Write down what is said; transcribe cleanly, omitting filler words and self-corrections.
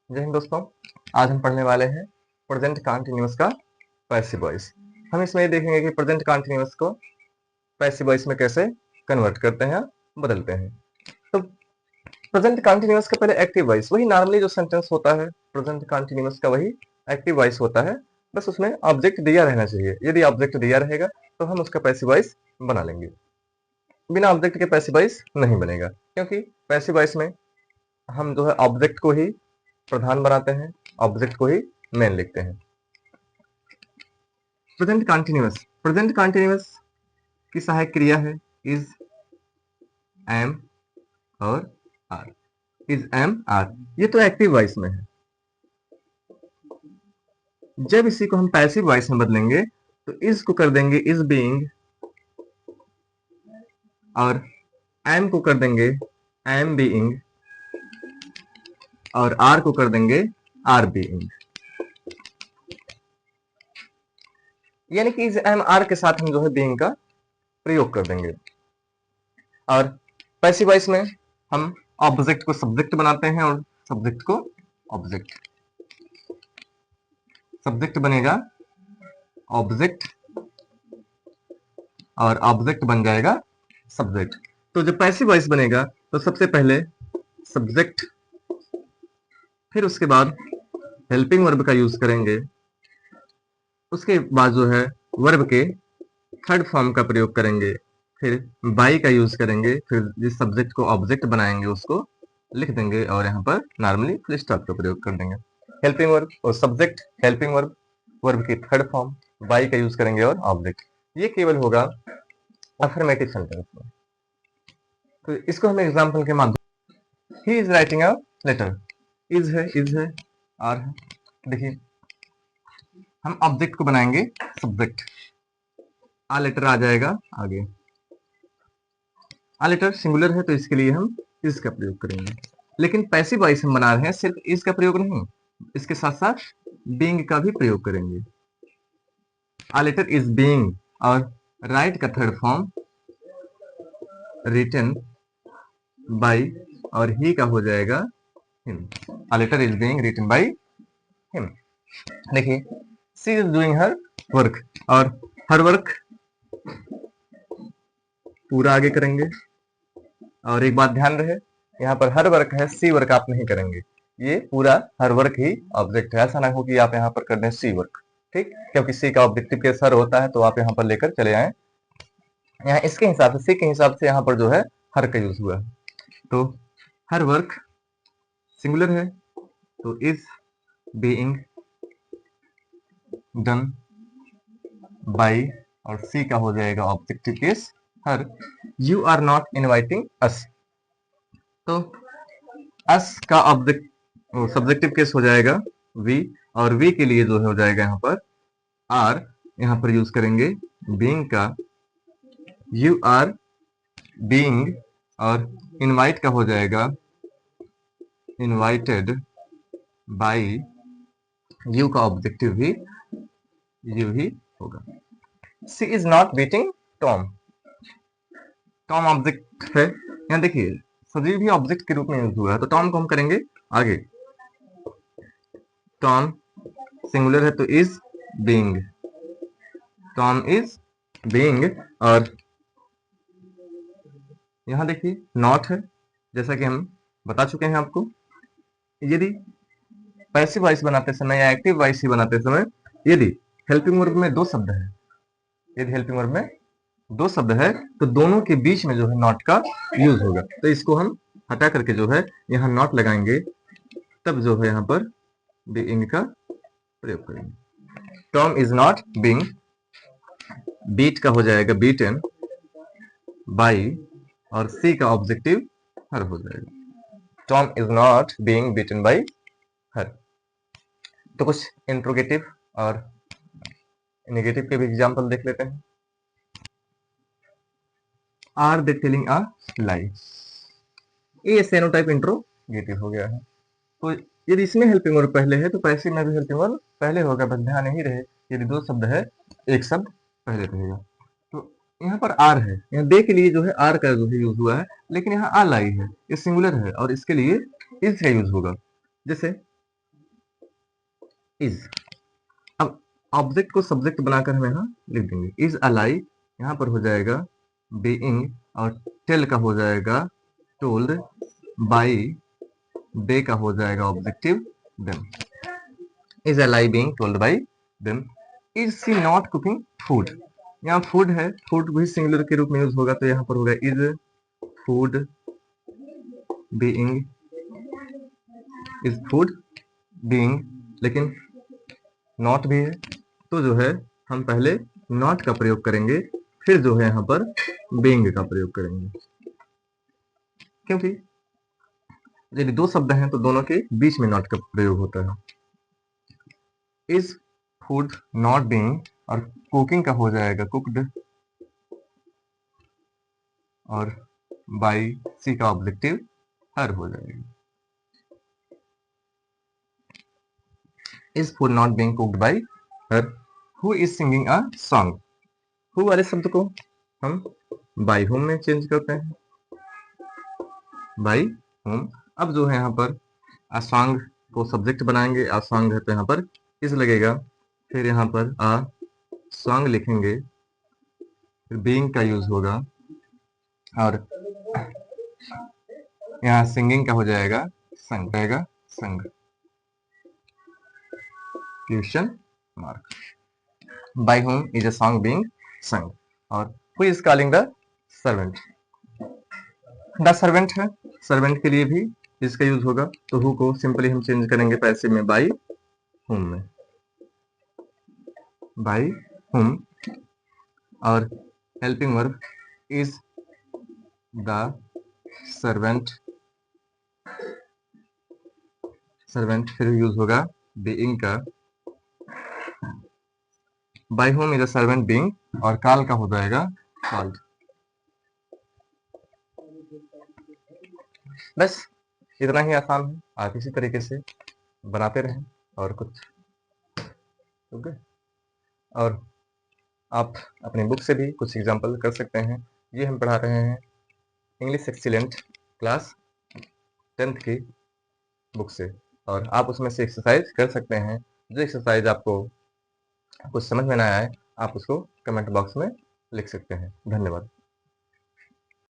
जय हिंद दोस्तों। आज हम पढ़ने वाले हैं प्रेजेंट कंटीन्यूअस का पैसिव वॉइस। हम इसमें ये देखेंगे कि प्रेजेंट कंटीन्यूअस को पैसिव वॉइस में कैसे कन्वर्ट करते हैं, बदलते हैं। तो प्रेजेंट कंटीन्यूअस का पहले एक्टिव वॉइस, वही नॉर्मली जो सेंटेंस होता है प्रेजेंट कंटीन्यूअस का वही एक्टिव वॉइस होता है, बस उसमें ऑब्जेक्ट दिया रहना चाहिए। यदि ऑब्जेक्ट दिया रहेगा तो हम उसका पैसिव वॉइस बना लेंगे। बिना ऑब्जेक्ट के पैसिव वॉइस नहीं बनेगा, क्योंकि पैसिव वॉइस में हम जो है ऑब्जेक्ट को ही प्रधान बनाते हैं, ऑब्जेक्ट को ही मेन लिखते हैं। प्रेजेंट कंटीन्यूअस की सहायक क्रिया है इज, एम और आर। इज, एम, आर, ये तो एक्टिव वॉइस में है। जब इसी को हम पैसिव वॉइस में बदलेंगे तो इज को कर देंगे इज बीइंग, और एम को कर देंगे एम बीइंग, और आर को कर देंगे आर बीइंग। यानी कि इज, एम, आर के साथ हम जो है बीइंग का प्रयोग कर देंगे। और पैसिव वॉइस में हम ऑब्जेक्ट को सब्जेक्ट बनाते हैं और सब्जेक्ट को ऑब्जेक्ट। सब्जेक्ट बनेगा ऑब्जेक्ट और ऑब्जेक्ट बन जाएगा सब्जेक्ट। तो जब पैसिव वॉइस बनेगा तो सबसे पहले सब्जेक्ट, फिर उसके बाद हेल्पिंग वर्ब का यूज करेंगे, उसके बाद जो है वर्ब के थर्ड फॉर्म का प्रयोग करेंगे, फिर बाई का यूज करेंगे, फिर जिस सब्जेक्ट को ऑब्जेक्ट बनाएंगे उसको लिख देंगे और यहाँ पर नॉर्मली फुल स्टॉप का प्रयोग कर देंगे। हेल्पिंग वर्ब और सब्जेक्ट, हेल्पिंग वर्ब, वर्ब की थर्ड फॉर्म, बाई का यूज करेंगे और ऑब्जेक्ट। ये केवल होगा अफर्मेटिव सेंटेंस में। तो इसको हम एग्जांपल के माध्यम, he is writing a letter, is है, आर है। देखिए हम ऑब्जेक्ट को बनाएंगे सब्जेक्ट, आ लेटर आ जाएगा आगे। आ लेटर सिंगुलर है तो इसके लिए हम इज का प्रयोग करेंगे, लेकिन पैसिव वॉइस हम बना रहे हैं, सिर्फ इज का प्रयोग नहीं, इसके साथ साथ बीइंग का भी प्रयोग करेंगे। आ लेटर इज बीइंग, और राइट का थर्ड फॉर्म रिटन बाय, और ही का हो जाएगा him. A letter is being written by him. देखिए she is doing her work, और हर वर्क पूरा आगे करेंगे। और एक बात ध्यान रहे, यहाँ पर हर वर्क है, सी वर्क आप नहीं करेंगे, ये पूरा हर वर्क ही ऑब्जेक्ट है। ऐसा ना हो कि आप यहाँ पर कर दें सी वर्क, ठीक, क्योंकि सी का ऑब्जेक्टिव केस हर होता है, तो आप यहाँ पर लेकर चले आए। यहाँ इसके हिसाब से, सी के हिसाब से यहाँ पर जो है हर का यूज हुआ है। तो हर वर्क सिंगुलर है तो इज बीइंग डन बाय, और सी का हो जाएगा objective case her. You are not inviting us, तो अस का ऑब्जेक्ट सब्जेक्टिव केस हो जाएगा वी, और वी के लिए जो हो जाएगा यहाँ पर आर, यहाँ पर यूज करेंगे बीइंग का, यू आर बीइंग, और इनवाइट का हो जाएगा इनवाइटेड बाय, यू का ऑब्जेक्टिव भी यू ही होगा। She is not beating Tom, Tom object है, यहाँ देखिए सजीव भी ऑब्जेक्ट के रूप में यूज हुआ है, तो टॉम को हम करेंगे आगे। टॉम सिंगुलर है तो is being, Tom is being, और यहां देखिए नॉट है, जैसा कि हम बता चुके हैं आपको। यदि पैसिव वॉइस बनाते समय या एक्टिव वॉइस ही बनाते समय यदि हेल्पिंग वर्ब में दो शब्द है, यदि हेल्पिंग वर्ब में दो शब्द है तो दोनों के बीच में जो है नॉट का यूज होगा, तो इसको हम हटा करके जो है यहाँ नॉट लगाएंगे, तब जो है यहाँ पर बीइंग का प्रयोग करेंगे। Tom is not being, beat का हो जाएगा बीटन बाई, और सी का ऑब्जेक्टिव हर हो जाएगा। Tom is not being beaten by her. तो कुछ इंट्रोगेटिव और नेगेटिव के भी एग्जाम्पल देख लेते हैं। आर दे टेलिंग अ लाई, ये सेनोटाइप इंट्रोगेटिव हो गया है। तो यदि इसमें हेल्पिंग वर्ब पहले है तो पैसिव में भी हेल्पिंग वर्ब पहले होगा, बस ध्यान यही रहे यदि दो शब्द है एक शब्द पहले रहेगा। तो यहाँ पर आर है, यहाँ दे के लिए जो है आर का जो है यूज हुआ है, लेकिन यहाँ आ लाई है, ये सिंगुलर है और इसके लिए इज का यूज होगा। जैसे इज। अब ऑब्जेक्ट को सब्जेक्ट बनाकर हम यहाँ लिख देंगे, इज अलाइव यहाँ पर हो जाएगा बीइंग, और टेल का हो जाएगा टोल्ड, बाई दे का हो जाएगा objective them. Is alive being told by them. Is she not cooking food, यहाँ फूड है, फूड भी सिंगुलर के रूप में यूज होगा, तो यहाँ पर होगा is food being, is food being, लेकिन नॉट भी है, तो जो है हम पहले नॉट का प्रयोग करेंगे, फिर जो है यहाँ पर बीइंग का प्रयोग करेंगे, क्योंकि यदि दो शब्द हैं तो दोनों के बीच में नॉट का प्रयोग होता है। इज फूड नॉट बीइंग, और कुकिंग का हो जाएगा कुक्ड, और बाई सी का ऑब्जेक्टिव हर हो जाएगा। Is food not being cooked by her. Who is singing a song, who वाले शब्द को हम बाई होम में चेंज करते हैं, बाई होम। अब जो है यहाँ पर आ सॉन्ग को सब्जेक्ट बनाएंगे, आ सॉन्ग है तो यहाँ पर इज लगेगा, फिर यहाँ पर आ सॉन्ग लिखेंगे, फिर बीइंग का यूज होगा, और यहाँ सिंगिंग का हो जाएगा संग, रहेगा sung, question mark. By whom is a song being sung, और who is calling the servant, the servant है, सर्वेंट के लिए भी इसका यूज होगा, तो हु को सिंपली हम चेंज करेंगे पैसे में बाई होम में, बाई होम, और helping verb is the servant, servant फिर यूज होगा बीइंग का, by whom is a servant being, और कॉल का हो जाएगा कॉल्ड। बस इतना ही आसान है, आप इसी तरीके से बनाते रहें और कुछ, ओके। और आप अपनी बुक से भी कुछ एग्जाम्पल कर सकते हैं। ये हम पढ़ा रहे हैं इंग्लिश एक्सीलेंट क्लास 10th की बुक से, और आप उसमें से एक्सरसाइज कर सकते हैं। जो एक्सरसाइज आपको कुछ समझ में ना आए, आप उसको कमेंट बॉक्स में लिख सकते हैं। धन्यवाद।